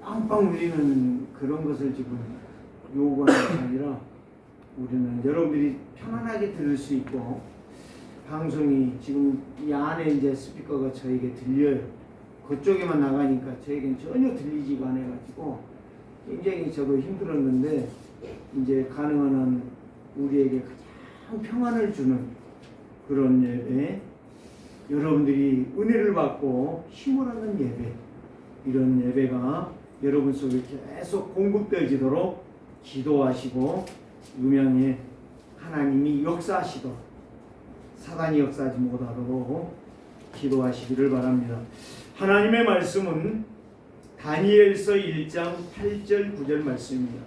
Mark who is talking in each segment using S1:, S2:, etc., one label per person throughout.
S1: 빵빵 울리는 그런 것을 지금 요구하는 게 아니라 우리는 여러분들이 편안하게 들을 수 있고, 방송이 지금 이 안에 이제 스피커가 저에게 들려요. 그쪽에만 나가니까 저에겐 전혀 들리지가 않아가지고 굉장히 저도 힘들었는데, 이제 가능한 한 우리에게 가장 평안을 주는 그런 예배, 여러분들이 은혜를 받고 힘을 얻는 예배, 이런 예배가 여러분 속에 계속 공급되어지도록 기도하시고, 음양에 하나님이 역사하시도록, 사단이 역사하지 못하도록 기도하시기를 바랍니다. 하나님의 말씀은 다니엘서 1장 8절 9절 말씀입니다.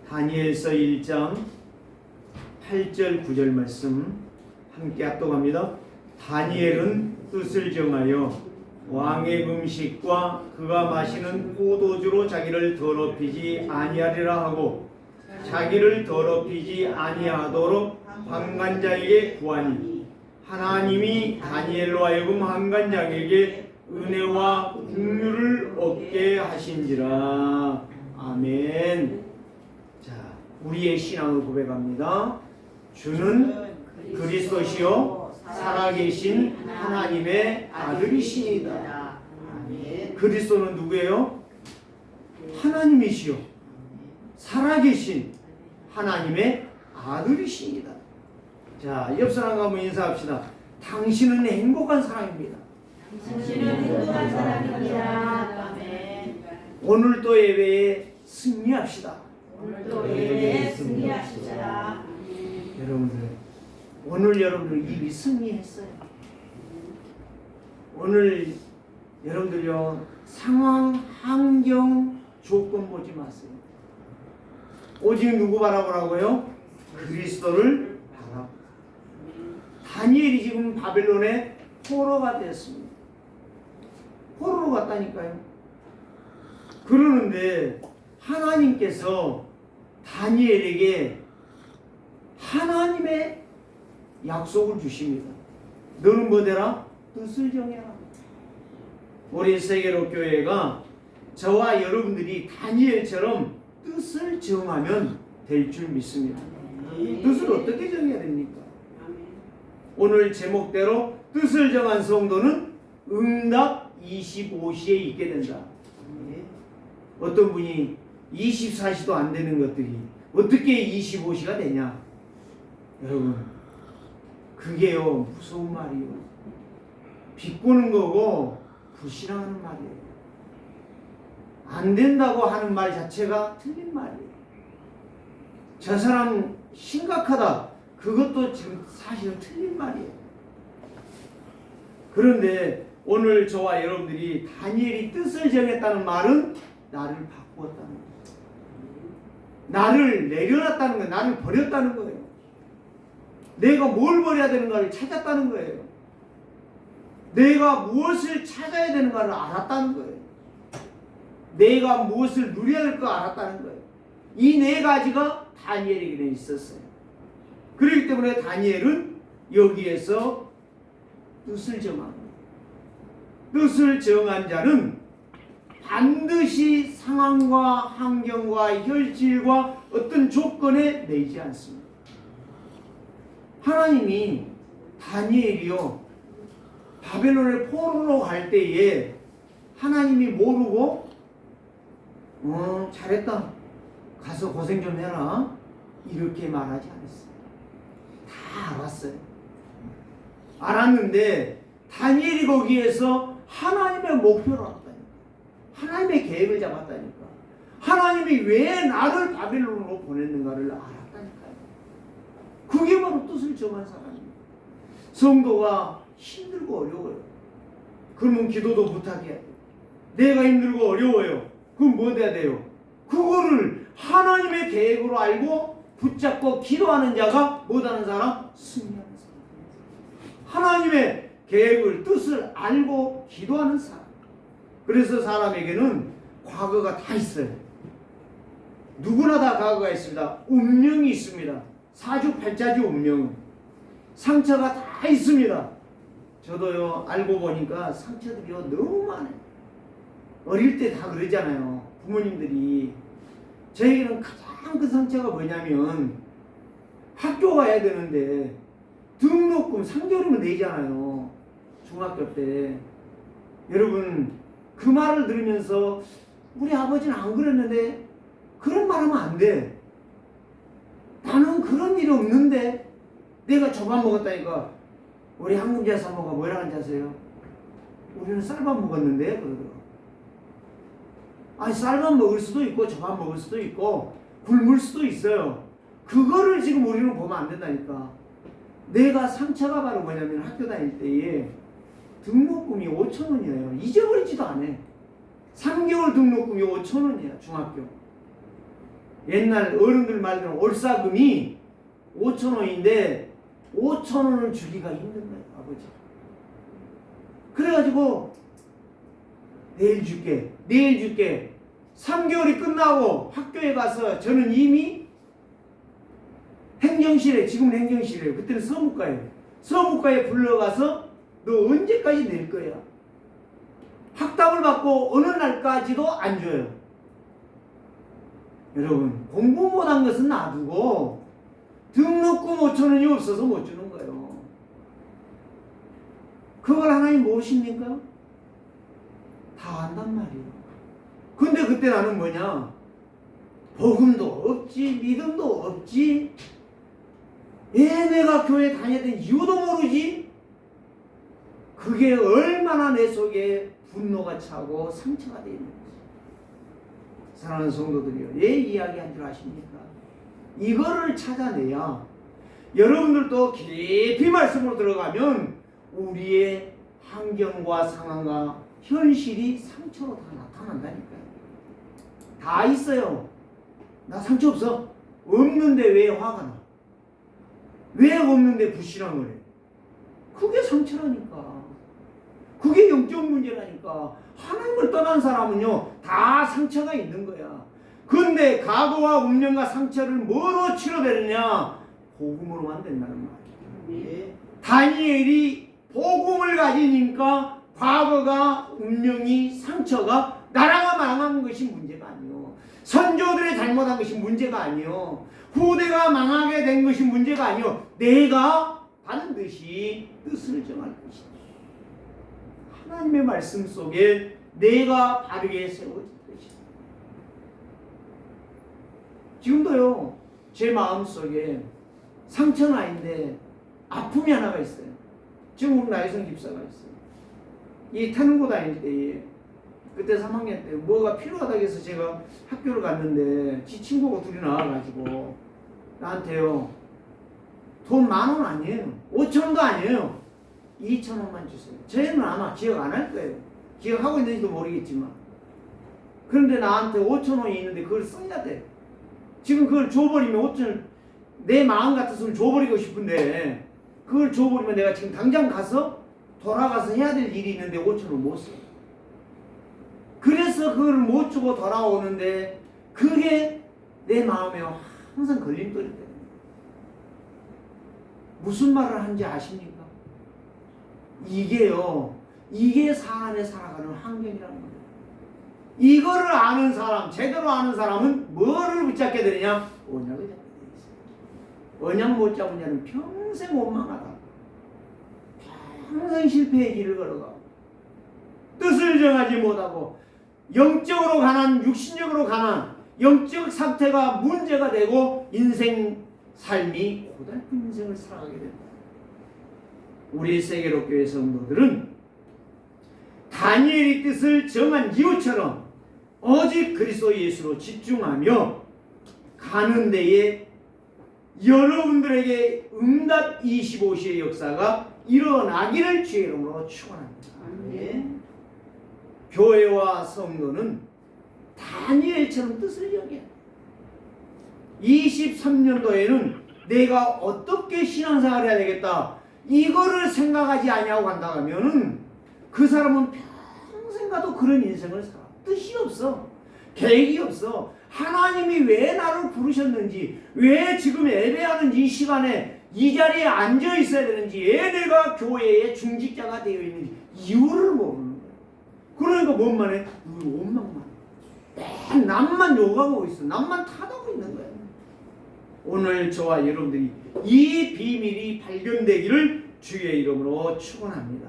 S1: 다니엘서 1장 8절 9절 말씀 함께 합독합니다. 다니엘은 뜻을 정하여 왕의 음식과 그가 마시는 포도주로 자기를 더럽히지 아니하리라 하고, 자기를 더럽히지 아니하도록 환관장에게 구하니, 하나님이 다니엘로 하여금 환관장에게 은혜와 긍휼을 얻게 하신지라. 아멘. 자, 우리의 신앙을 고백합니다. 주는 그리스도시요 살아계신 하나님의 아들이시니이다. 그리스도는 누구예요? 하나님이시요 살아계신 하나님의 아들이시니이다. 자, 옆 사람과 한번 인사합시다. 당신은 행복한 사람입니다.
S2: 당신은 행복한 사람입니다.
S1: 오늘도 예배에 승리합시다.
S2: 오늘도 예배에 승리합시다.
S1: 여러분들, 오늘 여러분들 이미 승리했어요. 오늘 여러분들요, 상황, 환경, 조건 보지 마세요. 오직 누구 바라보라고요? 그리스도를 바라보. 다니엘이 지금 바벨론의 포로가 되었습니다. 포로로 갔다니까요. 그러는데 하나님께서 다니엘에게 하나님의 약속을 주십니다. 너는 뭐 되라? 뜻을 정해라. 우리 세계로 교회가 저와 여러분들이 다니엘처럼 뜻을 정하면 될 줄 믿습니다. 뜻을 어떻게 정해야 됩니까? 오늘 제목대로 뜻을 정한 성도는 응답 25시에 있게 된다. 어떤 분이 24시도 안 되는 것들이 어떻게 25시가 되냐? 여러분, 그게요, 무서운 말이요. 비꼬는 거고 불신하는 말이에요. 안 된다고 하는 말 자체가 틀린 말이에요. 저 사람 심각하다, 그것도 지금 사실은 틀린 말이에요. 그런데 오늘 저와 여러분들이 다니엘이 뜻을 정했다는 말은 나를 바꾸었다는 거예요. 나를 내려놨다는 거예요. 나를 버렸다는 거예요. 내가 뭘 버려야 되는가를 찾았다는 거예요. 내가 무엇을 찾아야 되는가를 알았다는 거예요. 내가 무엇을 누려야 될 거 알았다는 거예요. 이 네 가지가 다니엘에게는 있었어요. 그렇기 때문에 다니엘은 여기에서 뜻을 정합니다. 뜻을 정한 자는 반드시 상황과 환경과 혈질과 어떤 조건에 매이지 않습니다. 하나님이 다니엘이요, 바벨론의 포로로 갈 때에 하나님이 모르고 잘했다, 가서 고생 좀 해라, 이렇게 말하지 않았어요. 다 알았어요. 알았는데 다니엘이 거기에서 하나님의 목표를 알았다니까. 하나님의 계획을 잡았다니까. 하나님이 왜 나를 바벨론으로 보냈는가를 알았다니까요. 그게 바로 뜻을 정한 사람입니다. 성도가 힘들고 어려워요. 그러면 기도도 못하게 해야 돼요. 내가 힘들고 어려워요. 그럼 뭐 해야 돼요? 그거를 하나님의 계획으로 알고 붙잡고 기도하는 자가 뭐하는 사람? 승리하는 사람. 하나님의 계획을, 뜻을 알고 기도하는 사람. 그래서 사람에게는 과거가 다 있어요. 누구나 다 과거가 있습니다. 운명이 있습니다. 사주팔자주 운명 상처가 다 있습니다. 저도요 알고 보니까 상처들이요 너무 많아요. 어릴 때 다 그러잖아요. 부모님들이 저에게는 가장 큰 상처가 뭐냐면 학교 가야 되는데 등록금 3개월이면 내잖아요. 중학교 때. 여러분 그 말을 들으면서 우리 아버지는 안 그랬는데 그런 말 하면 안 돼. 나는 그런 일이 없는데 내가 저밥 먹었다니까. 우리 한금자 사모가 뭐라 하는지 아세요? 우리는 쌀밥 먹었는데 그러더라고. 아니 쌀밥 먹을 수도 있고 저밥 먹을 수도 있고 굶을 수도 있어요. 그거를 지금 우리는 보면 안 된다니까. 내가 상처가 바로 뭐냐면 학교 다닐 때에 등록금이 5,000원이에요. 잊어버리지도 않아. 3개월 등록금이 5,000원이야 중학교. 옛날 어른들 말대로 올사금이 5,000원인데 5,000원을 주기가 힘든 거예요 아버지. 그래가지고 내일 줄게 3개월이 끝나고 학교에 가서 저는 이미 행정실에, 지금은 행정실이에요. 그때는 서무과에 불러가서 너 언제까지 낼 거야? 학답을 받고 어느 날까지도 안 줘요. 여러분 공부 못한 것은 놔두고 등록금 5,000원이 없어서 못 주는 거예요. 그걸 하나님 무엇입니까? 다 안단 말이에요. 근데 그때 나는 뭐냐? 복음도 없지, 믿음도 없지. 내가 교회 다녔던 이유도 모르지. 그게 얼마나 내 속에 분노가 차고 상처가 되어 있는 거지. 사랑하는 성도들이요, 왜 이야기한 줄 아십니까? 이거를 찾아내야 여러분들도 깊이 말씀으로 들어가면 우리의 환경과 상황과 현실이 상처로 다 나타난다니까요. 다 있어요. 나 상처 없어? 없는데 왜 화가 나? 왜 없는데 불신앙을 해? 그게 상처라니까. 그게 영적 문제라니까. 하나님을 떠난 사람은요 다 상처가 있는 거야. 근데 과거와 운명과 상처를 뭐로 치료되느냐? 복음으로만 된다는 말이에요. 다니엘이 복음을 가지니까 과거가 운명이 상처가 나라가 망한 것이 문제가 아니요. 선조들의 잘못한 것이 문제가 아니요. 후대가 망하게 된 것이 문제가 아니요. 내가 반드시 뜻을 정할 것이다. 하나님의 말씀 속에 내가 바르게 세워질 것이다. 지금도요 제 마음속에 상처는 아닌데 아픔이 하나가 있어요. 지금 우리 나혜성 집사가 있어요. 이 태능고 다닐 때에 그때 3학년 때 뭐가 필요하다고 해서 제가 학교를 갔는데 지 친구가 둘이 나와가지고 나한테요 돈 10,000원 아니에요. 5,000원도 아니에요. 2,000원만 주세요. 쟤는 아마 기억 안 할 거예요. 기억하고 있는지도 모르겠지만. 그런데 나한테 5,000원이 있는데 그걸 써야 돼. 지금 그걸 줘버리면 5,000원 내 마음 같았으면 줘버리고 싶은데 그걸 줘버리면 내가 지금 당장 가서 돌아가서 해야 될 일이 있는데 5,000원 못 써. 그래서 그걸 못 주고 돌아오는데 그게 내 마음에 항상 걸림돌이 돼요. 무슨 말을 하는지 아십니까? 이게 사람의 살아가는 환경이라는 거예요. 이거를 아는 사람, 제대로 아는 사람은 뭐를 붙잡게 되느냐? 언약을 잡게 되어 있어요. 언약 못 잡은 자는 평생 원망하다. 평생 실패의 길을 걸어가. 뜻을 정하지 못하고 영적으로 가난, 육신적으로 가난 영적 상태가 문제가 되고 인생 삶이 고달픈 인생을 살아가게 된다. 우리 세계로 교회 성도들은 다니엘의 뜻을 정한 이유처럼 오직 그리스도 예수로 집중하며 가는 데에 여러분들에게 응답 25시의 역사가 일어나기를 주의 이름으로 축원합니다. 아멘. 교회와 성도는 다니엘처럼 뜻을 여겨. 23년도에는 내가 어떻게 신앙생활을 해야 되겠다 이거를 생각하지 아니하고 간다 하면은 그 사람은 평생 가도 그런 인생을 살아. 뜻이 없어. 계획이 없어. 하나님이 왜 나를 부르셨는지, 왜 지금 예배하는 이 시간에 이 자리에 앉아 있어야 되는지, 왜 내가 교회의 중직자가 되어 있는지 이유를 모르는 거예요. 그러니까 뭔만 해? 원망만 해. 맨 남만 욕하고 있어. 남만 탓하고 있는 거예요. 오늘 저와 여러분들이 이 비밀이 발견되기를 주의 이름으로 축원합니다.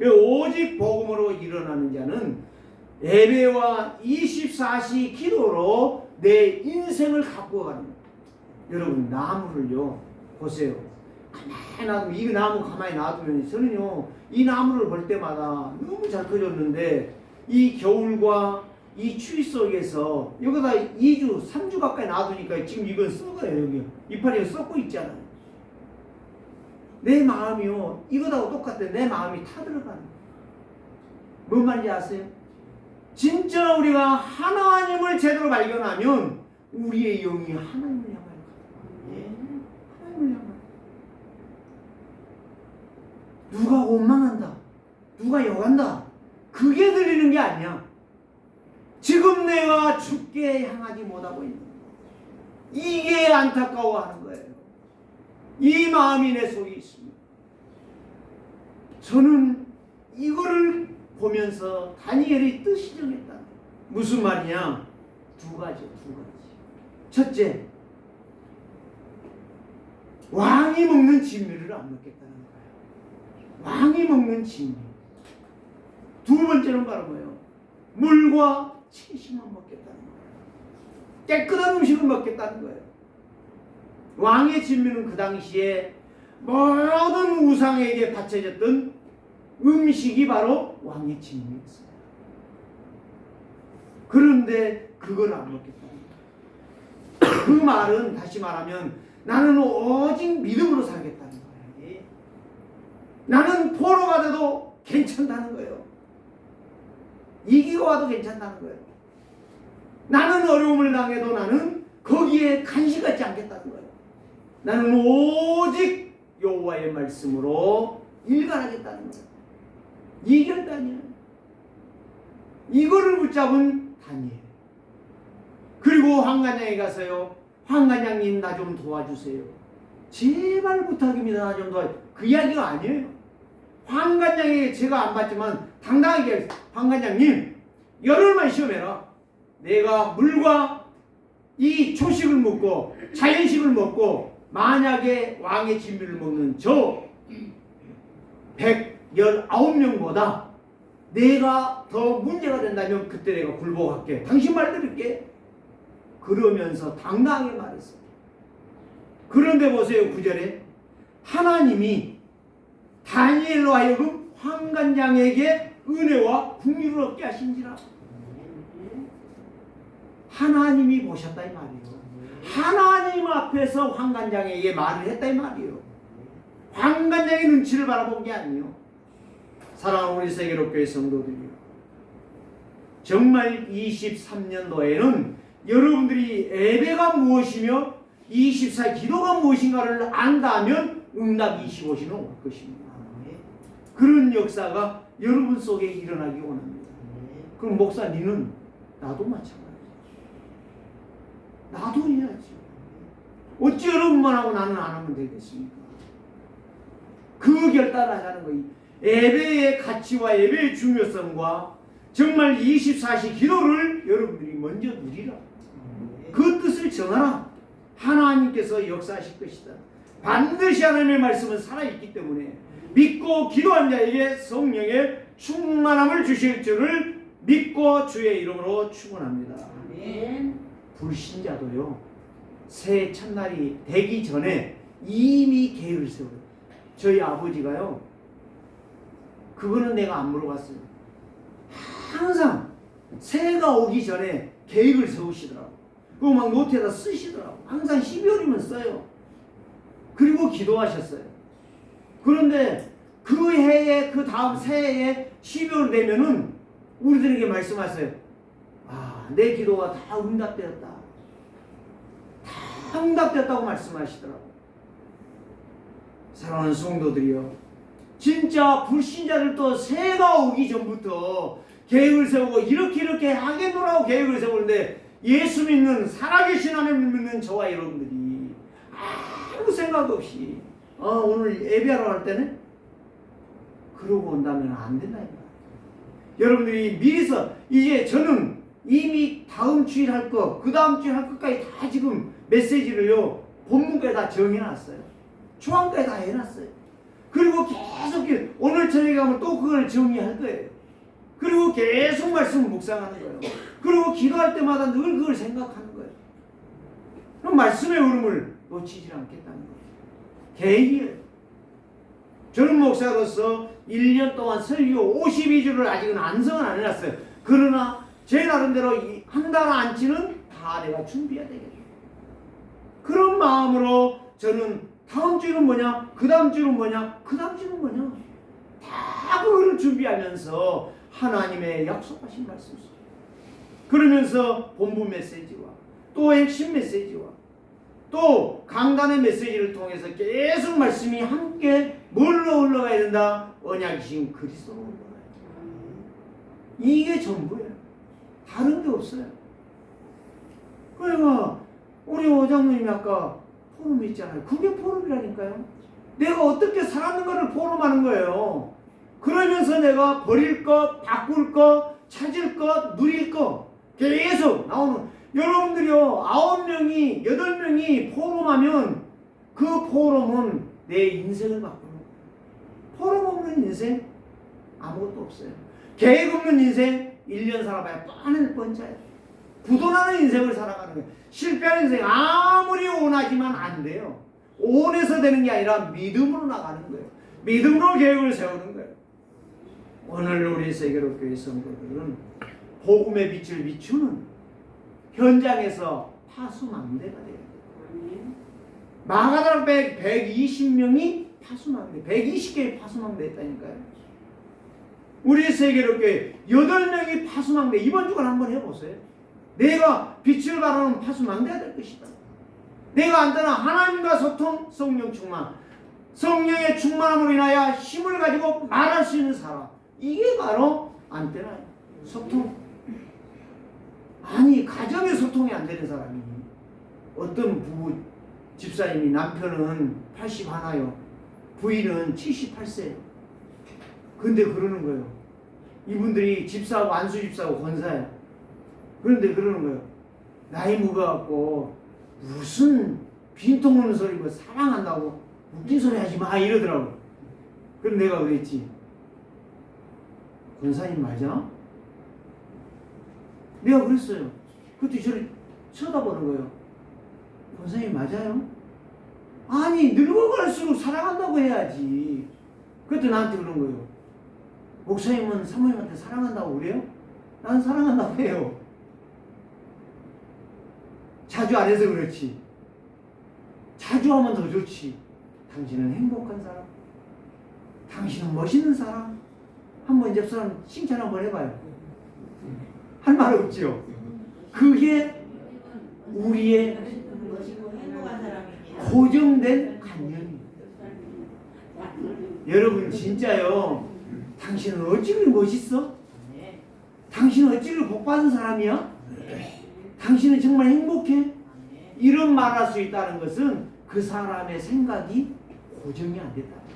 S1: 오직 복음으로 일어나는 자는 예배와 24시 기도로 내 인생을 갖고 가는 거예요. 여러분, 나무를요 보세요. 가만히 놔두면, 이 나무 가만히 놔두면 저는요 이 나무를 볼 때마다 너무 잘 커졌는데, 이 겨울과 이 추위 속에서 여기다 2주, 3주 가까이 놔두니까 지금 이건 썩어요. 여기 이파리가 썩고 있잖아요. 내 마음이요 이거하고 똑같아. 내 마음이 타들어가는 거예요. 뭔 말인지 아세요? 진짜 우리가 하나님을 제대로 발견하면 우리의 영이 하나님을 향하여 가요. 하나님을 향하여. 누가 원망한다, 누가 욕한다, 그게 들리는 게 아니야. 지금 내가 주께 향하지 못하고 있는 거예요. 이게 안타까워하는 거예요. 이 마음이 내 속에 있습니다. 저는 이거를 보면서 다니엘의 뜻이 정했다. 무슨 말이냐? 두 가지. 첫째, 왕이 먹는 진미를 안 먹겠다는 거예요. 왕이 먹는 진미. 두 번째는 바로 뭐예요? 물과 채식만 먹겠다는 거예요. 깨끗한 음식을 먹겠다는 거예요. 왕의 진미는 그 당시에 모든 우상에게 바쳐졌던 음식이 바로 왕의 진미였어요. 그런데 그걸 안 먹겠다는 거예요. 그 말은 다시 말하면 나는 오직 믿음으로 살겠다는 거예요. 나는 포로가 돼도 괜찮다는 거예요. 이기고 와도 괜찮다는 거예요. 나는 어려움을 당해도 나는 거기에 간식하지 않겠다는 거예요. 나는 오직 여호와의 말씀으로 일관하겠다는 거예요. 이 결단이에요. 이거를 붙잡은 다니엘. 그리고 황관장에 가서요, 황관장님 나 좀 도와주세요. 제발 부탁입니다. 나 좀 도와주세요. 그 이야기가 아니에요. 황관장에게 제가 안 받지만 당당하게, 황관장님 열흘만 시험해라. 내가 물과 이 초식을 먹고 자연식을 먹고 만약에 왕의 진미를 먹는 저 119명보다 내가 더 문제가 된다면 그때 내가 굴복할게. 당신 말 들을게. 그러면서 당당하게 말했어요. 그런데 보세요. 9절에 하나님이 다니엘로 하여금 황관장에게 은혜와 긍휼을 얻게 하신지라. 하나님이 보셨다 이 말이에요. 하나님 앞에서 황관장에게 말을 했다 이 말이에요. 황관장의 눈치를 바라본 게 아니에요. 사랑하는 우리 세계로교회 성도들이요, 정말 23년도에는 여러분들이 예배가 무엇이며 24 기도가 무엇인가를 안다면 응답 25시는 올 것입니다. 그런 역사가 여러분 속에 일어나기 원합니다. 그럼 목사 니는 나도 마찬가지야. 나도 해야지. 어찌 여러분만 하고 나는 안 하면 되겠습니까? 그 결단을 하자는 거예요. 예배의 가치와 예배의 중요성과 정말 24시 기도를 여러분들이 먼저 누리라. 그 뜻을 정하라. 하나님께서 역사하실 것이다. 반드시 하나님의 말씀은 살아있기 때문에 믿고 기도한 자에게 성령의 충만함을 주실 줄을 믿고 주의 이름으로 축원합니다. 불신자도요, 새해 첫날이 되기 전에 이미 계획을 세워요. 저희 아버지가요, 그거는 내가 안 물어봤어요. 항상 새해가 오기 전에 계획을 세우시더라고. 그거 막 노트에다 쓰시더라고. 항상 12월이면 써요. 그리고 기도하셨어요. 그런데 그 해에, 그 다음 새해에 12월 되면은 우리들에게 말씀하세요. 아, 내 기도가 다 응답되었다. 다 응답되었다고 말씀하시더라고. 사랑하는 성도들이요, 진짜 불신자들도 새해가 오기 전부터 계획을 세우고 이렇게 하겠노라고 계획을 세우는데 예수 믿는 살아계신 하나님 믿는 저와 여러분들이 아무 생각 없이 오늘 예배하러 갈 때는 그러고 온다면 안 된다니까. 여러분들이 미리서 이제 저는 이미 다음 주일 할 거, 그 다음 주일 할 것까지 다 지금 메시지를요 본문까지 다 정해놨어요. 초안까지 다 해놨어요. 그리고 계속 오늘 저녁에 가면 또 그걸 정리할 거예요. 그리고 계속 말씀을 묵상하는 거예요. 그리고 기도할 때마다 늘 그걸 생각하는 거예요. 그럼 말씀의 흐름을 놓치지 않겠다는 거예요. 계획이에요. 저는 목사로서 1년 동안 설교 52주를 아직은 완성은 안 해놨어요. 그러나 제 나름대로 한 달 안치는 다 내가 준비해야 되겠죠. 그런 마음으로 저는 다음 주는 뭐냐, 그 다음 주는 뭐냐, 그 다음 주는 뭐냐, 다 그거를 준비하면서 하나님의 약속하신 말씀 속 그러면서 본부 메시지와 또 핵심 메시지와 또 강단의 메시지를 통해서 계속 말씀이 함께 뭘로 올라가야 된다? 언약이신 그리스도로 올라가야 된다. 이게 전부예요. 다른 게 없어요. 그러니까 우리 오장님이 아까 포럼 있잖아요. 그게 포럼이라니까요. 내가 어떻게 살았는가를 포럼하는 거예요. 그러면서 내가 버릴 것, 바꿀 것, 찾을 것, 누릴 것 계속 나오는. 여러분들이요 9명이 8명이 포럼하면 그 포럼은 내 인생을 바꾸는 거예요. 포럼 없는 인생 아무것도 없어요. 계획 없는 인생 1년 살아봐야 뻔할 뻔짜요. 부도나는 인생을 살아가는 거예요. 실패하는 인생 아무리 원하지만 안 돼요. 원해서 되는 게 아니라 믿음으로 나가는 거예요. 믿음으로 계획을 세우는 거예요. 오늘 우리 세계로교회 성도들은 복음의 빛을 비추는 현장에서 파수망대가 돼요. 마가다락 120명이 파수망대, 120개의 파수망대 했다니까요. 우리 세계로교회 8명이 파수망대. 이번 주간 한번 해보세요. 내가 빛을 발하는 파수망대가 될 것이다. 내가 안다나 하나님과 소통, 성령 충만, 성령의 충만함으로 인하여 힘을 가지고 말할 수 있는 사람, 이게 바로 안테나예요. 소통. 아니 가정의 소통이 안 되는 사람이, 어떤 부부 집사님이 남편은 81요 부인은 78세예요. 근데 그러는 거예요. 이분들이 집사하고 안수 집사하고 권사예요. 그런데 그러는 거예요. 나이 먹어갖고 무슨 빈통 오는 소리 뭐 사랑한다고 웃긴 소리 하지 마 이러더라고. 그럼 내가 그랬지, 권사님 맞아? 내가 그랬어요. 그때 저를 쳐다보는 거예요. 권사님 맞아요? 아니 늙어갈수록 사랑한다고 해야지. 그때 나한테 그런 거예요. 목사님은 사모님한테 사랑한다고 그래요? 난 사랑한다고 해요. 자주 안 해서 그렇지. 자주 하면 더 좋지. 당신은 행복한 사람, 당신은 멋있는 사람. 한번 옆사람 칭찬 한번 해봐요. 할 말 없지요. 그게 우리의 고정된 관념이에요. 여러분 진짜요, 당신은 어찌 그리 멋있어? 당신은 어찌 그리 복받은 사람이야? 당신은 정말 행복해? 이런 말할 수 있다는 것은 그 사람의 생각이 고정이 안 됐다는 거죠.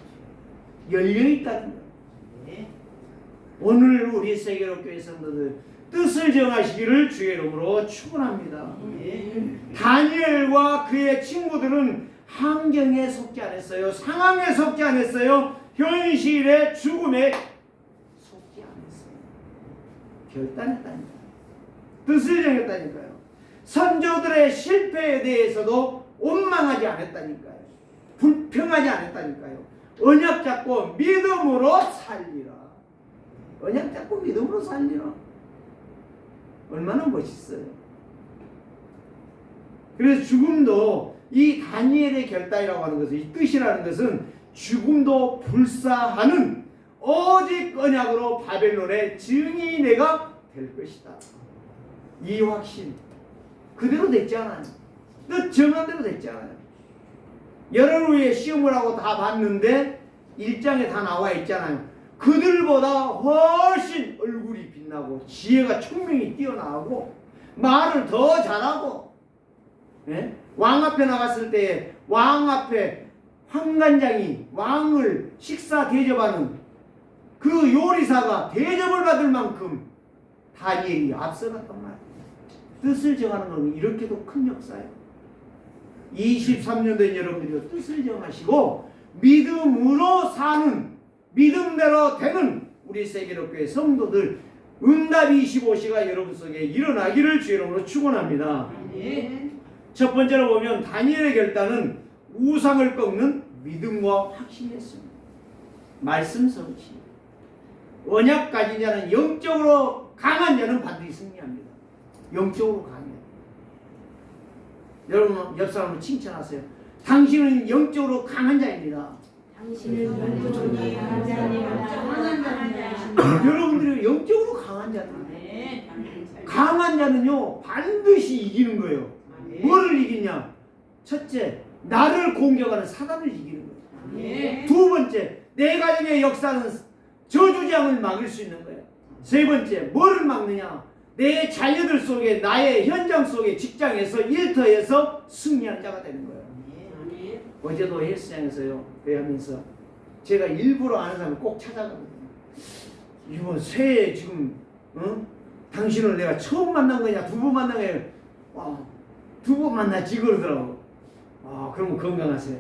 S1: 열려있다는 거예요. 오늘 우리 세계로교회 성도들 뜻을 정하시기를 주의 이름으로 축원합니다. 다니엘과 그의 친구들은 환경에 속지 않았어요. 상황에 속지 않았어요. 현실의 죽음에 속지 않았어요. 결단했다니까요. 뜻을 정했다니까요. 선조들의 실패에 대해서도 원망하지 않았다니까요. 불평하지 않았다니까요. 언약 잡고 믿음으로 살리라. 언약 잡고 믿음으로 살리라. 얼마나 멋있어요. 그래서 죽음도 이 다니엘의 결단이라고 하는 것은, 이 뜻이라는 것은 죽음도 불사하는 오직 언약으로 바벨론의 증인이 내가 될 것이다. 이 확신 그대로 됐지 않아요. 뜻 정한 대로 됐지 않아요. 열흘 후에 시험을 하고 다 봤는데 1장에 다 나와 있잖아요. 그들보다 훨씬 얼굴이 빛나고 지혜가 총명이 뛰어나고 말을 더 잘하고, 예? 왕 앞에 나갔을 때 왕 앞에 환관장이 왕을 식사 대접하는 그 요리사가 대접을 받을 만큼 다니엘이 앞서갔단 말이에요. 뜻을 정하는 건 이렇게도 큰 역사예요. 23년 된 여러분들이 뜻을 정하시고 믿음으로 사는, 믿음대로 되는 우리 세계로교회 성도들 응답 25시가 여러분 속에 일어나기를 주의 이름으로 축원합니다. 첫 번째로 보면 다니엘의 결단은 우상을 꺾는 믿음과 확신이었습니다. 말씀 성취. 언약 가진 자는, 영적으로 강한 자는 반드시 승리합니다. 영적으로 강해요. 여러분 옆 사람을 칭찬하세요. 당신은 영적으로 강한 자입니다.
S2: 당신은 영적으로 강한 자입니다.
S1: 여러분들이 영적으로 강한 자들. 강한 자는요 반드시 이기는 거예요. 뭐를 이기냐? 첫째, 나를 공격하는 사단을 이기는 거예요. 두 번째, 내 가정의 역사는 저주장을 막을 수 있는 거예요. 세 번째, 뭐를 막느냐? 내 자녀들 속에, 나의 현장 속에, 직장에서, 일터에서 승리하는 자가 되는 거예요. 어제도 헬스장에서요 회하면서 제가 일부러 아는 사람을 꼭 찾아가거든요. 이번 새해 지금 당신을 내가 처음 만난 거냐, 두 번 만난 거냐? 두 번 만났지 그러더라고. 그러면 건강하세요.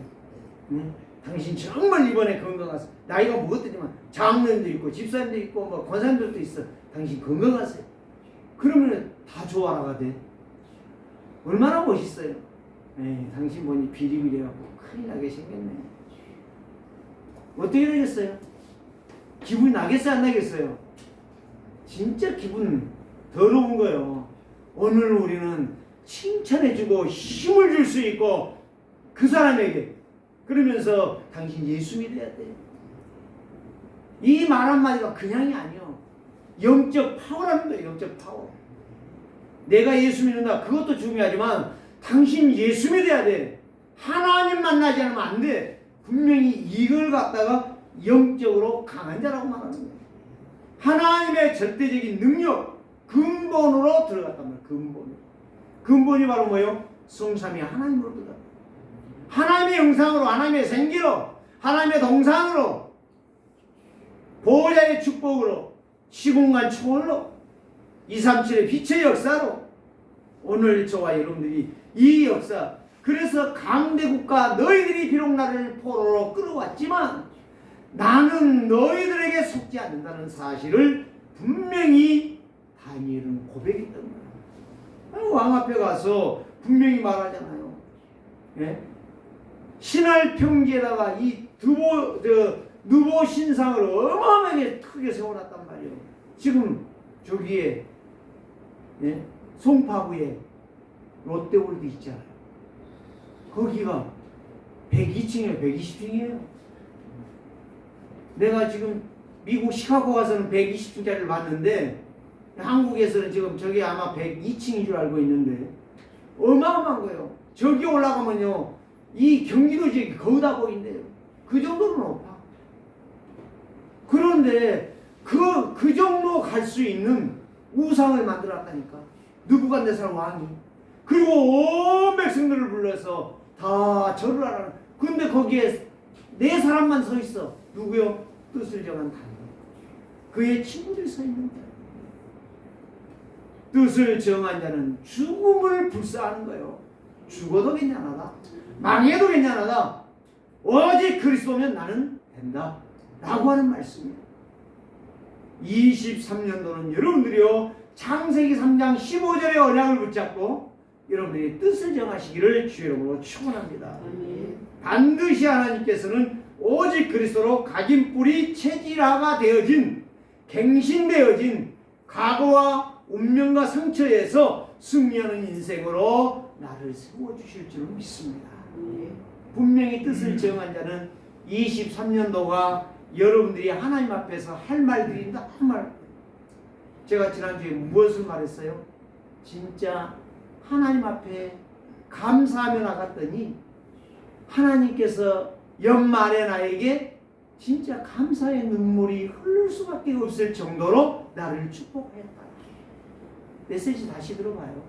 S1: 당신 정말 이번에 건강하세요. 나이가 먹었더니만 장로님도 있고 집사님도 있고 뭐 권사님들도 있어. 당신 건강하세요. 그러면 다 조화가 돼. 얼마나 멋있어요. 에이, 당신 보니 비리비리하고 큰일 나게 생겼네. 어떻게 되겠어요? 기분이 나겠어요, 안 나겠어요? 진짜 기분 더러운 거예요. 오늘 우리는 칭찬해주고 힘을 줄 수 있고 그 사람에게 그러면서 당신 예수 믿어야 돼. 이 말 한마디가 그냥이 아니요. 영적 파워라는 거예요. 영적 파워. 내가 예수 믿는다 그것도 중요하지만 당신 예수 믿어야 돼. 하나님 만나지 않으면 안 돼. 분명히 이걸 갖다가 영적으로 강한 자라고 말하는 거예요. 하나님의 절대적인 능력 근본으로 들어갔단 말이에요. 근본이 바로 뭐예요? 성삼위 하나님으로 들어갔다. 하나님의 형상으로, 하나님의 생기로, 하나님의 동상으로, 보호자의 축복으로, 시공간 초월로, 237의 빛의 역사로 오늘 저와 여러분들이 이 역사, 그래서 강대국가 너희들이 비록 나를 포로로 끌어왔지만 나는 너희들에게 속지 않는다는 사실을 분명히 다니엘은 고백했던 거예요. 왕 앞에 가서 분명히 말하잖아요. 예? 신할 평지에다가 이 누보 신상을 어마어마하게 크게 세워놨단 말이에요. 지금 저기에 송파구에 롯데월드 있잖아요. 거기가 102층이에요. 120층이에요. 내가 지금 미국 시카고 가서는 120층짜리를 봤는데 한국에서는 지금 저게 아마 102층인 줄 알고 있는데 어마어마한 거예요. 저기 올라가면요 이 경기도 지역이 거기다 보인대요. 그 정도로 높아. 그런데 그 정도 갈 수 있는 우상을 만들었다니까. 느부갓네살 왕이. 그리고 온 백성들을 불러서 다 절을 하라는. 근데 거기에 네 사람만 서 있어. 누구요? 뜻을 정한 다니엘. 그의 친구들이 서 있는 거야. 뜻을 정한 자는 죽음을 불사하는 거예요. 죽어도 괜찮하다. 망해도 괜찮하다. 오직 그리스도면 나는 된다. 라고 하는 말씀이에요. 23년도는 여러분들이요 창세기 3장 15절의 언약을 붙잡고 여러분들이 뜻을 정하시기를 주의 이름으로 축원합니다. 반드시 하나님께서는 오직 그리스도로 각인 뿌리 체질화가 되어진 갱신되어진 과거와 운명과 상처에서 승리하는 인생으로 나를 세워주실 줄 믿습니다. 분명히 뜻을 정한 자는 23년도가 여러분들이 하나님 앞에서 할 말들이 정말 제가 지난주에 무엇을 말했어요? 진짜 하나님 앞에 감사하며 나갔더니 하나님께서 연말에 나에게 진짜 감사의 눈물이 흐를 수밖에 없을 정도로 나를 축복했다. 메시지 다시 들어봐요.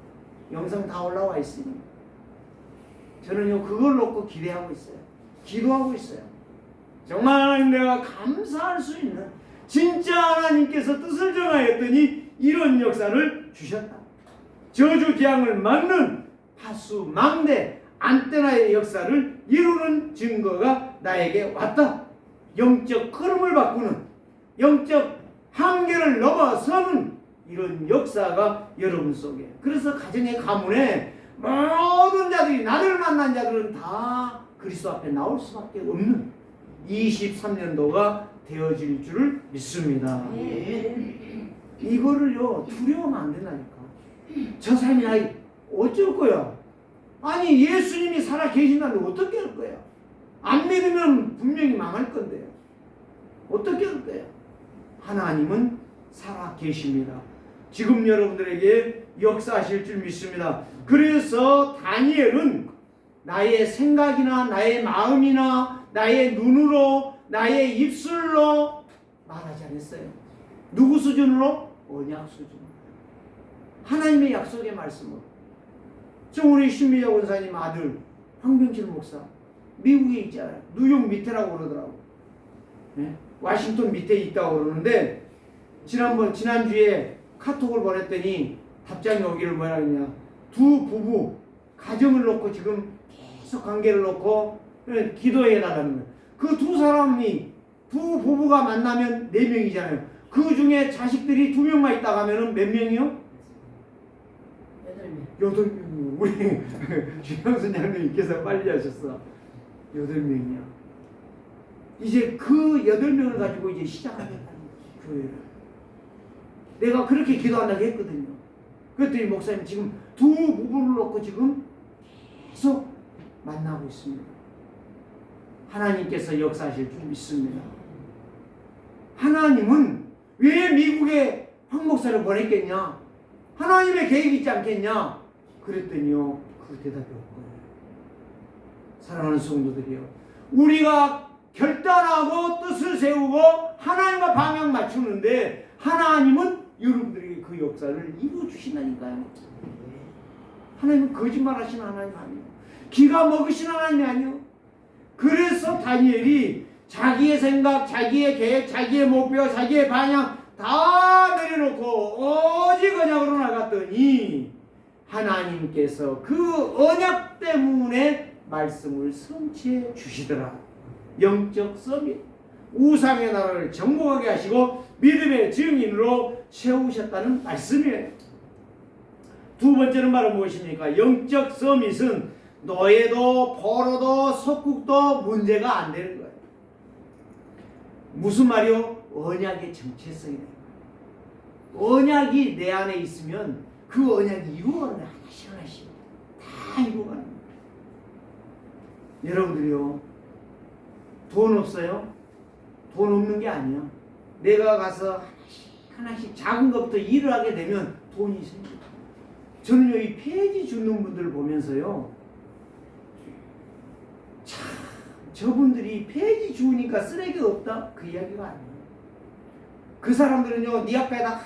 S1: 영상 다 올라와 있으니. 저는요 그걸 놓고 기대하고 있어요. 기도하고 있어요. 정말 하나님 내가 감사할 수 있는 진짜 하나님께서 뜻을 정하였더니 이런 역사를 주셨다. 저주 재앙을 막는 파수 망대 안테나의 역사를 이루는 증거가 나에게 왔다. 영적 흐름을 바꾸는 영적 한계를 넘어서는 이런 역사가 여러분 속에. 그래서 가정의 가문에 모든 자들이 나를 만난 자들은 다 그리스도 앞에 나올 수밖에 없는 23년도가 되어질 줄을 믿습니다. 이거를요 두려워하면 안 된다니까. 저 사람이 나 어쩔 거야. 아니 예수님이 살아 계신다는데 어떻게 할 거야. 안 믿으면 분명히 망할 건데요. 어떻게 할 거야. 하나님은 살아 계십니다. 지금 여러분들에게 역사하실 줄 믿습니다. 그래서 다니엘은 나의 생각이나 나의 마음이나 나의 눈으로 나의 입술로 말하지 않았어요. 누구 수준으로? 언약 수준으로. 하나님의 약속의 말씀으로. 저 우리 신미자 원사님 아들 황병철 목사 미국에 있잖아요. 뉴욕 밑에라고 그러더라고. 네? 워싱턴 밑에 있다고 그러는데 지난주에 카톡을 보냈더니 답장이 오기를 뭐라 했냐. 두 부부 가정을 놓고 지금 계속 관계를 놓고 기도해 달라는 거예요. 그 두 사람이 두 부부가 만나면 4명이잖아요. 그 중에 자식들이 2명만 있다고 하면 몇 명이요? 8명. 우리 주영선 장로님께서 빨리 하셨어. 8명이야. 이제 그 8명을 가지고 이제 시작하겠다는 거예요. 교회를. 내가 그렇게 기도한다고 했거든요. 그랬더니 목사님 지금 두 부부를 놓고 지금 계속 만나고 있습니다. 하나님께서 역사하실 줄 믿습니다. 하나님은 왜 미국에 황 목사를 보냈겠냐? 하나님의 계획이 있지 않겠냐? 그랬더니요 그 대답이 없고요. 사랑하는 성도들이요, 우리가 결단하고 뜻을 세우고 하나님과 방향 맞추는데 하나님은 여러분들에게 그 역사를 이루어 주신다니까요. 하나님은 거짓말 하시는 하나님 아니에요. 기가 먹으신 하나님이 아니에요. 그래서 다니엘이 자기의 생각, 자기의 계획, 자기의 목표, 자기의 방향 다 내려놓고 오직 언약으로 나갔더니 하나님께서 그 언약 때문에 말씀을 성취해 주시더라. 영적 서밋, 우상의 나라를 정복하게 하시고 믿음의 증인으로 세우셨다는 말씀이에요. 두 번째는 바로 무엇입니까? 영적 서밋은 노예도 포로도 석국도 문제가 안 되는 거예요. 무슨 말이요? 언약의 정체성이 돼요. 언약이 내 안에 있으면 그 언약이 이루어가는 거예요. 하나씩 하나씩 다 이루어가는 거예요. 여러분들이요, 돈 없어요? 돈 없는 게 아니야. 내가 가서 하나씩 작은 것부터 일을 하게 되면 돈이 생겨요. 저는요 이 폐지 주는 분들을 보면서요, 참 저분들이 폐지 주우니까 쓰레기가 없다? 그 이야기가 아니에요. 그 사람들은요 네 앞에다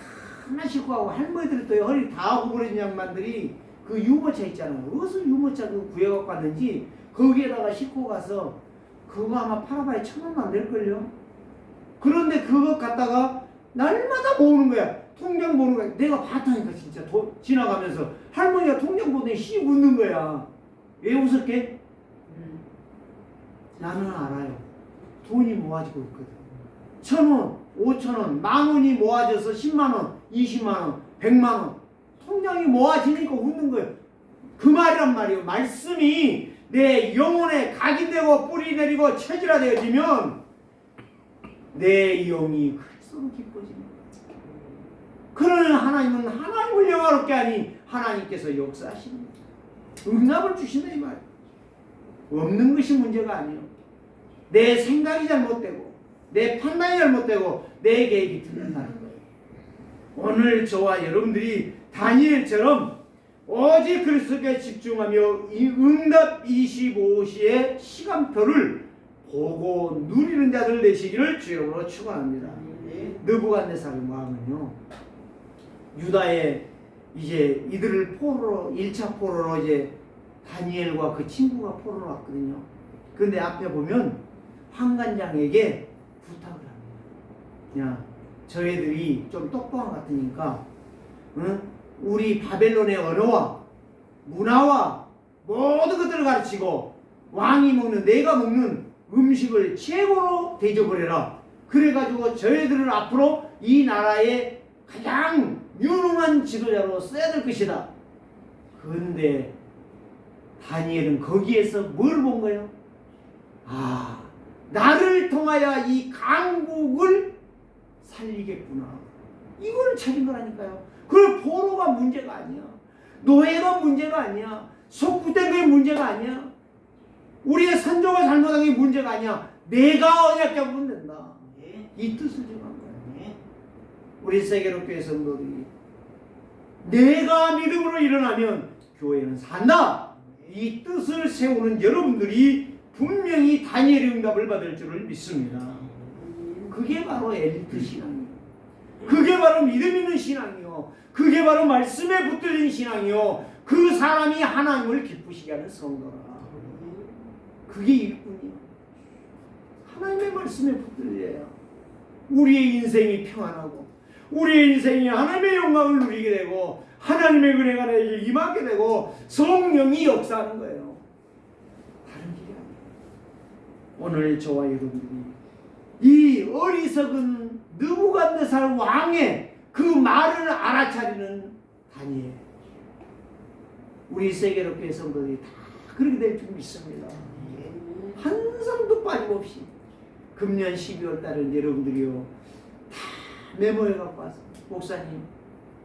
S1: 하나씩 하고 할머니들이 또 허리 다 구부러진 양반들이 그 유모차 있잖아요. 어디서 유모차 그 구해갖고 왔는지 거기에다가 싣고 가서 그거 아마 팔아봐야 1,000원도 안 될걸요. 그런데 그거 갖다가 날마다 모으는 거야. 통장 보는 거야. 내가 봤다니까 진짜 지나가면서 할머니가 통장 보더니 씩 웃는 거야. 왜 웃었게? 나는 알아요. 돈이 모아지고 있거든. 1,000원, 5,000원, 10,000원이 모아져서 10만원, 20만원, 100만원 통장이 모아지니까 웃는 거예요. 그 말이란 말이에요. 말씀이 내 영혼에 각인되고 뿌리 내리고 체질화되어지면 내 영이 그리스도로 기뻐집니다. 그러는 하나님은 하나님을 영화롭게 하니 하나님께서 역사하십니다. 응답을 주신다 이 말이에요. 없는 것이 문제가 아니에요. 내 생각이 잘못되고 내 판단이 잘못되고 내 계획이 틀린다는 거예요. 오늘 저와 여러분들이 다니엘처럼 오직 그리스도께 집중하며 이 응답 25시의 시간표를 보고 누리는 자들 되시기를 주님으로 축원합니다. 느부갓네살 왕은요 유다의 이제 이들을 포로로 1차 포로로 이제 다니엘과 그 친구가 포로로 왔거든요. 근데 앞에 보면 환관장에게 부탁을 합니다. 야, 저희들이 좀 똑똑한 것 같으니까 응? 우리 바벨론의 언어와 문화와 모든 것들을 가르치고 왕이 먹는 내가 먹는 음식을 최고로 대접을 해라. 그래가지고 저희들을 앞으로 이 나라의 가장 유능한 지도자로 써야 될 것이다. 그런데 다니엘은 거기에서 뭘 본 거예요? 아, 나를 통하여 이 강국을 살리겠구나. 이걸 찾은 거라니까요. 그 포로가 문제가 아니야. 노예가 문제가 아니야. 속구된 게 문제가 아니야. 우리의 선조가 잘못한 게 문제가 아니야. 내가 언약 잡으면 된다. 이 뜻을 정한 거야. 우리 세계로교회 성도들이 내가 믿음으로 일어나면 교회는 산다. 이 뜻을 세우는 여러분들이 분명히 다니엘의 응답을 받을 줄을 믿습니다. 그게 바로 엘리트 신앙이에요. 그게 바로 믿음 있는 신앙이요. 그게 바로 말씀에 붙들린 신앙이요. 그 사람이 하나님을 기쁘시게 하는 성도라. 그게 일꾼이요. 하나님의 말씀에 붙들려야 우리의 인생이 평안하고 우리의 인생이 하나님의 영광을 누리게 되고 하나님의 은혜가 내게 임하게 되고 성령이 역사하는 거예요. 다른 길이 아니에요. 오늘 저와 여러분들이 이 어리석은 느부갓네살 왕의 그 말을 알아차리는 다니엘, 우리 세계로교회 성도들이 다 그렇게 될 줄 믿습니다. 한 사람도 빠짐없이 금년 12월 달은 여러분들이요 다 메모해 갖고 와서 목사님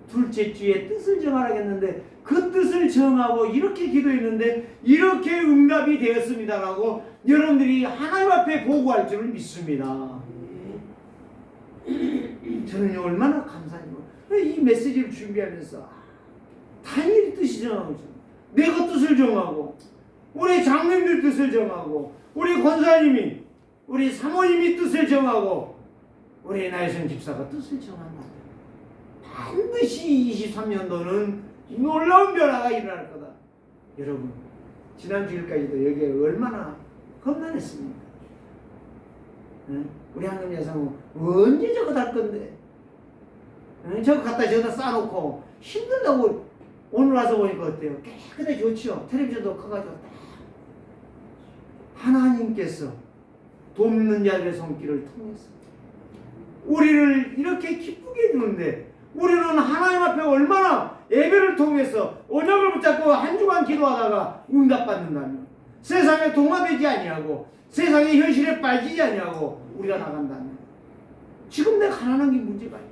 S1: 둘째 주에 뜻을 정하라겠는데 그 뜻을 정하고 이렇게 기도했는데 이렇게 응답이 되었습니다라고 여러분들이 하나님 앞에 보고할 줄을 믿습니다. 저는 얼마나 감사해요. 이 메시지를 준비하면서 다니엘이 뜻이 정하고 내가 뜻을 정하고 우리 장로님들 뜻을 정하고 우리 권사님이 우리 사모님이 뜻을 정하고 우리 나혜성 집사가 뜻을 정한다. 반드시 23년도는 놀라운 변화가 일어날 거다. 여러분 지난 주일까지도 여기에 얼마나 험난했습니까? 응? 우리 한금 여성은 언제 저거 달 건데 응? 저거 갖다 저기다 쌓아놓고 힘들다고 오늘 와서 보니까 어때요? 깨끗하게 좋죠. 텔레비전도 커가지고 하나님께서 돕는 자들의 손길을 통해서 우리를 이렇게 기쁘게 해주는데 우리는 하나님 앞에 얼마나 예배를 통해서 언약을 붙잡고 한 주간 기도하다가 응답받는다면 세상에 동화되지 아니하고 세상의 현실에 빠지지 아니하고 우리가 나간다면 지금 내가 가난한 게 문제가 아니야.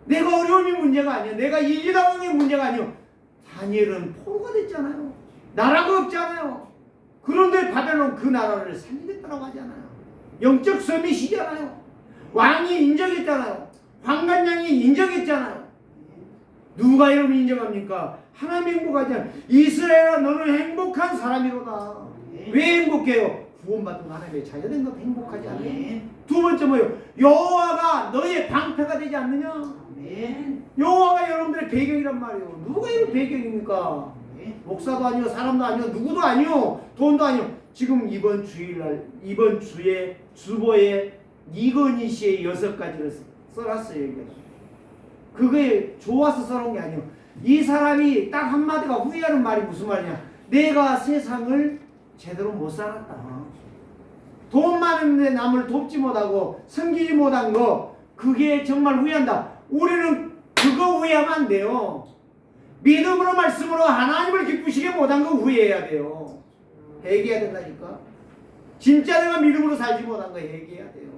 S1: 내가 어려움이 문제가 아니야. 내가 이기당한 게 문제가 아니야. 다니엘은 포로가 됐잖아요. 나라가 없잖아요. 그런데 바벨론 그 나라를 살리겠다고 하잖아요. 영적 서밋이잖아요. 왕이 인정했잖아요. 황관장이 인정했잖아요. 누가 여러분 인정합니까? 하나님 행복하잖아요. 이스라엘아 너는 행복한 사람이로다. 왜 행복해요? 구원받은 하나님의 자녀된 것도 행복하지 않아요? 두 번째 뭐예요? 여호와가 너의 방패가 되지 않느냐? 여호와가 여러분들의 배경이란 말이에요. 누가 이런 배경입니까? 목사도 아니요, 사람도 아니요, 누구도 아니요, 돈도 아니요. 지금 이번 주일날 이번 주에 주보에 이건희 씨의 6가지를 써놨어요. 여기가. 그게 좋아서 써놓은 게 아니에요. 이 사람이 딱 한마디가 후회하는 말이 무슨 말이냐? 내가 세상을 제대로 못 살았다. 돈 많은데 남을 돕지 못하고 섬기지 못한 거 그게 정말 후회한다. 우리는 그거 후회하면 안 돼요. 믿음으로 말씀으로 하나님을 기쁘시게 못한 거 후회해야 돼요. 회개해야 된다니까. 진짜 내가 믿음으로 살지 못한 거 회개해야 돼요.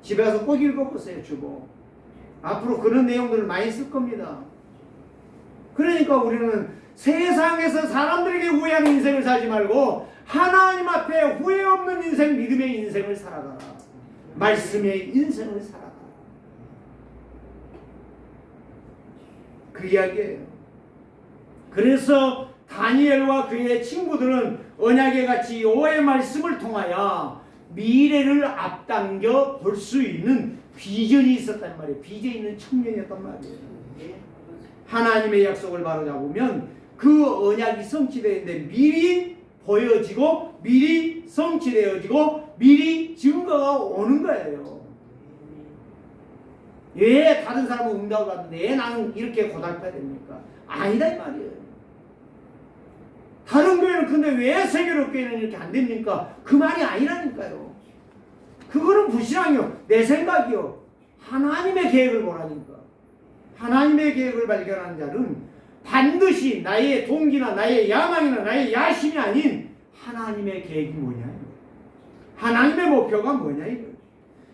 S1: 집에 가서 꼭 읽어보세요. 주고 앞으로 그런 내용들을 많이 쓸 겁니다. 그러니까 우리는 세상에서 사람들에게 후회하는 인생을 살지 말고 하나님 앞에 후회 없는 인생, 믿음의 인생을 살아가라. 말씀의 인생을 살아가라. 그 이야기예요. 그래서 다니엘과 그의 친구들은 언약의 같이 여호와의 말씀을 통하여 미래를 앞당겨 볼 수 있는 비전이 있었단 말이에요. 비전 있는 청년이었단 말이에요. 하나님의 약속을 바로잡으면 그 언약이 성취되는데 미리 보여지고 미리 성취되어지고 미리 증거가 오는 거예요. 왜 다른 사람은 응답을 받는데 왜 나는 이렇게 고달파야 됩니까? 아니다 이 말이에요. 다른 교회는 근데 왜 세계로 교회는 이렇게 안 됩니까? 그 말이 아니라니까요. 그거는 불신앙이요. 내 생각이요. 하나님의 계획을 보라니까. 하나님의 계획을 발견하는 자는 반드시 나의 동기나 나의 야망이나 나의 야심이 아닌 하나님의 계획이 뭐냐. 하나님의 목표가 뭐냐.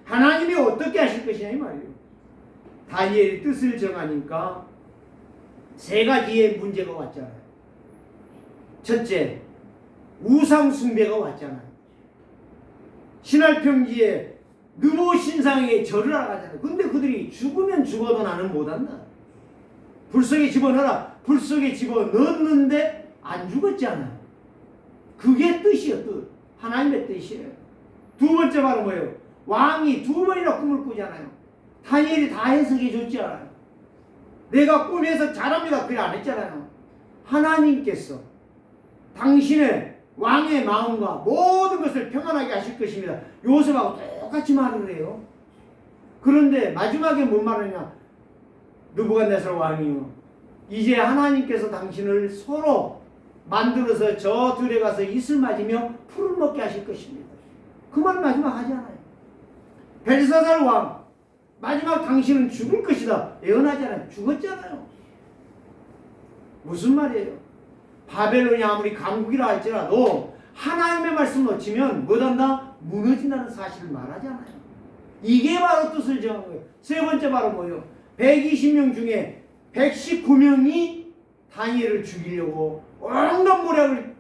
S1: 하나님이 어떻게 하실 것이냐 이 말이에요. 다니엘이 뜻을 정하니까 세 가지의 문제가 왔잖아요. 첫째, 우상 숭배가 왔잖아요. 신할평지에 느보 신상에게 절을 하러 가잖아요. 근데 그들이 죽으면 죽어도 나는 못한다. 불 속에 집어넣어라. 불 속에 집어넣었는데 안 죽었잖아. 그게 뜻이에요. 뜻. 하나님의 뜻이에요. 두 번째 말은 뭐예요? 왕이 두 번이나 꿈을 꾸잖아요. 다니엘이 다 해석해 줬지 않아요. 내가 꿈 해석 잘합니다. 그래 안 했잖아요. 하나님께서 당신의 왕의 마음과 모든 것을 평안하게 하실 것입니다. 요셉하고 똑같이 말을 해요. 그런데 마지막에 뭔 말하냐? 느부갓네살 왕이요. 이제 하나님께서 당신을 서로 만들어서 저 들에 가서 이슬 맞으며 풀을 먹게 하실 것입니다. 그 말 마지막 하지 않아요. 벨사살 왕 마지막 당신은 죽을 것이다. 예언하지 않아요. 죽었잖아요. 무슨 말이에요? 바벨론이 아무리 강국이라 할지라도 하나님의 말씀 놓치면 뭐단다? 무너진다는 사실을 말하잖아요. 이게 바로 뜻을 정한 거예요. 세 번째 바로 뭐예요? 120명 중에 119명이 다니엘을 죽이려고 온갖 모략을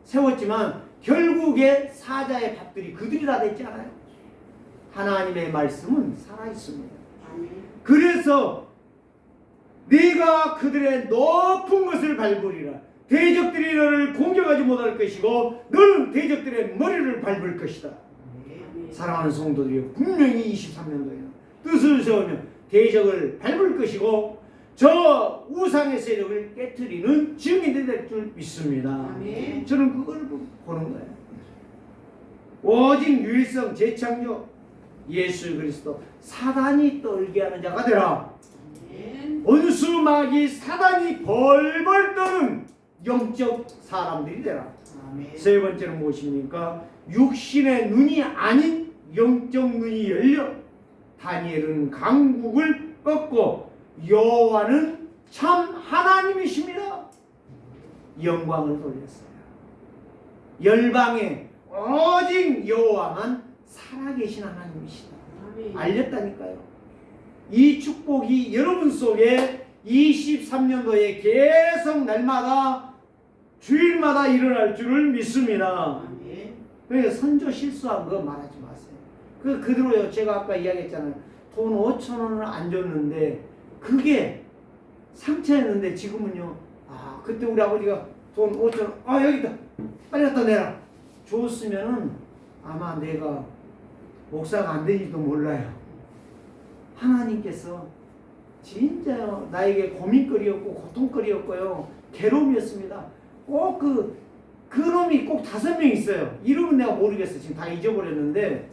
S1: 세웠지만 결국에 사자의 밥들이 그들이 다 됐잖아요. 하나님의 말씀은 살아있습니다. 그래서 네가 그들의 높은 것을 밟으리라. 대적들이 너를 공격하지 못할 것이고 너는 대적들의 머리를 밟을 것이다. 사랑하는 성도들이여, 분명히 23년도에는 뜻을 세우면 대적을 밟을 것이고 저 우상의 세력을 깨트리는 증인이 될 줄 믿습니다. 저는 그걸 보는 거예요. 오직 유일성 재창조 예수 그리스도, 사단이 떨게 하는 자가 되라. 원수 마귀 사단이 벌벌 떠는 영적 사람들이 되라. 세 번째는 무엇입니까? 육신의 눈이 아닌 영적 눈이 열려 다니엘은 강국을 꺾고 여호와는 참 하나님이십니다. 영광을 돌렸어요. 열방에 오직 여호와만 살아계신 하나님이시다. 알렸다니까요. 이 축복이 여러분 속에 23년도에 계속 날마다 주일마다 일어날 줄을 믿습니다. 그러니까 선조 실수한 거 말하지 마세요. 그대로요. 제가 아까 이야기했잖아요. 돈 5,000원을 안 줬는데 그게 상처였는데 지금은요. 그때 우리 아버지가 돈 5,000원 여기 있다. 빨리 갖다 내라. 줬으면은 아마 내가 목사가 안 된지도 몰라요. 하나님께서 진짜요, 나에게 고민거리였고 고통거리였고요, 괴로움이었습니다. 꼭 그 놈이 꼭 5명 있어요. 이름은 내가 모르겠어. 지금 다 잊어버렸는데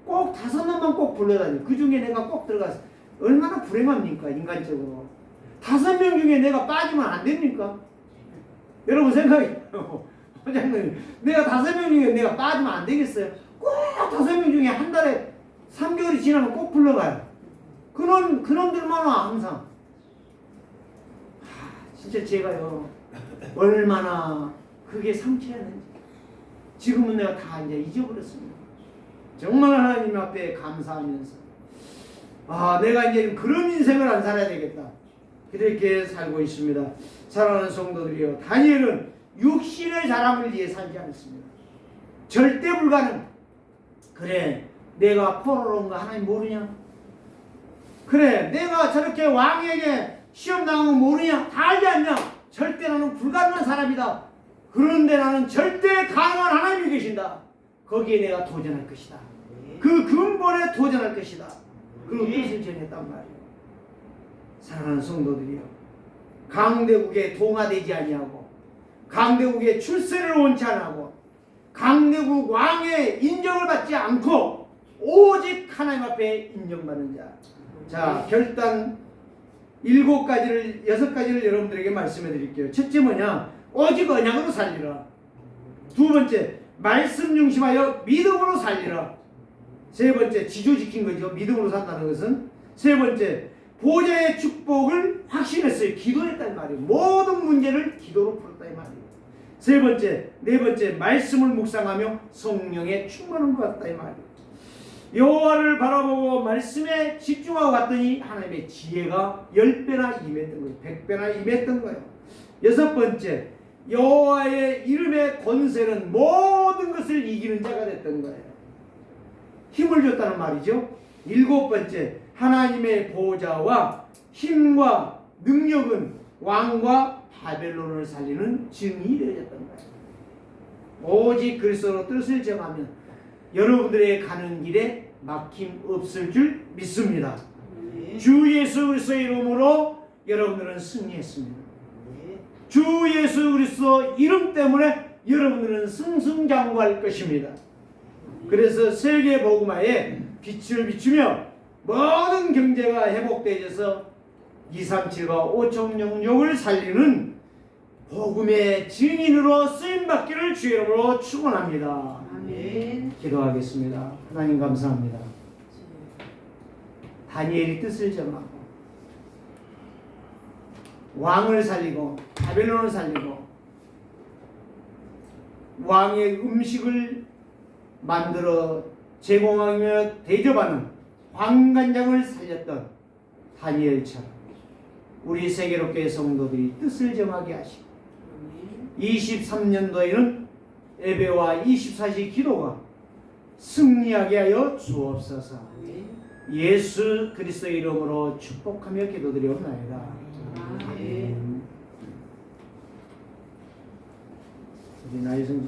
S1: 꼭 5놈만 꼭 불러다니. 그 중에 내가 꼭 들어가서 얼마나 불행합니까 인간적으로. 5명 중에 내가 빠지면 안 됩니까? 여러분 생각이 원장님, 내가 5명 중에 내가 빠지면 안 되겠어요? 꼭 5명 중에 한 달에 3개월이 지나면 꼭 불러가요. 그놈들만 와 항상. 진짜 제가요 얼마나 그게 상처였는지 지금은 내가 다 이제 잊어버렸습니다. 정말 하나님 앞에 감사하면서 내가 이제 그런 인생을 안 살아야 되겠다, 그렇게 살고 있습니다. 사랑하는 성도들이요, 다니엘은 육신의 자랑을 위해 살지 않습니다. 절대 불가능. 그래, 내가 포로로운 거 하나님 모르냐? 그래, 내가 저렇게 왕에게 시험 당한 거 모르냐? 다 알지 않냐? 절대 나는 불가능한 사람이다. 그런데 나는 절대 가능한 하나님이 계신다. 거기에 내가 도전할 것이다. 그 근본에 도전할 것이다. 그 뜻을 전했단 말이에요. 사랑하는 성도들이요, 강대국에 동화되지 아니하고 강대국의 출세를 원치 않고 강대국 왕의 인정을 받지 않고 오직 하나님 앞에 인정받는 자. 자, 결단 6가지를 여러분들에게 말씀해 드릴게요. 첫째 뭐냐? 오직 언약으로 살리라. 두 번째, 말씀 중심하여 믿음으로 살리라. 세 번째, 지조 지킨 거죠. 믿음으로 산다는 것은. 세 번째, 보좌의 축복을 확신했어요. 기도했단 말이에요. 모든 문제를 기도로 풀었다 이 말이에요. 세 번째, 네 번째, 말씀을 묵상하며 성령의 충만을 받았다 이 말이에요. 여호와를 바라보고 말씀에 집중하고 갔더니 하나님의 지혜가 10배나 임했던 거예요. 100배나 임했던 거예요. 여섯 번째, 여호와의 이름의 권세는 모든 것을 이기는 자가 됐던 거예요. 힘을 줬다는 말이죠. 일곱 번째, 하나님의 보좌와 힘과 능력은 왕과 바벨론을 살리는 증인이 되어졌던 거예요. 오직 그리스도로 뜻을 정하면 여러분들의 가는 길에 막힘 없을 줄 믿습니다. 주 예수 그리스도의 이름으로 여러분들은 승리했습니다. 주 예수 그리스도 이름 때문에 여러분들은 승승장구할 것입니다. 그래서 세계 복음화에 빛을 비추며 모든 경제가 회복되어서 237과 5천 영역을 살리는 복음의 증인으로 쓰임받기를 주의 이름으로 축원합니다.
S2: 아멘.
S1: 기도하겠습니다. 하나님 감사합니다. 다니엘이 뜻을 정하고 왕을 살리고 바벨론을 살리고 왕의 음식을 만들어 제공하며 대접하는 황관장을 살렸던 다니엘처럼 우리 세계롭게 성도들이 뜻을 정하게 하시고 23년도에는 예배와 24시 기도가 승리하게 하여 주옵소서. 예수 그리스도의 이름으로 축복하며 기도드리옵나이다.
S2: 아멘.
S1: 우리 나이성 집사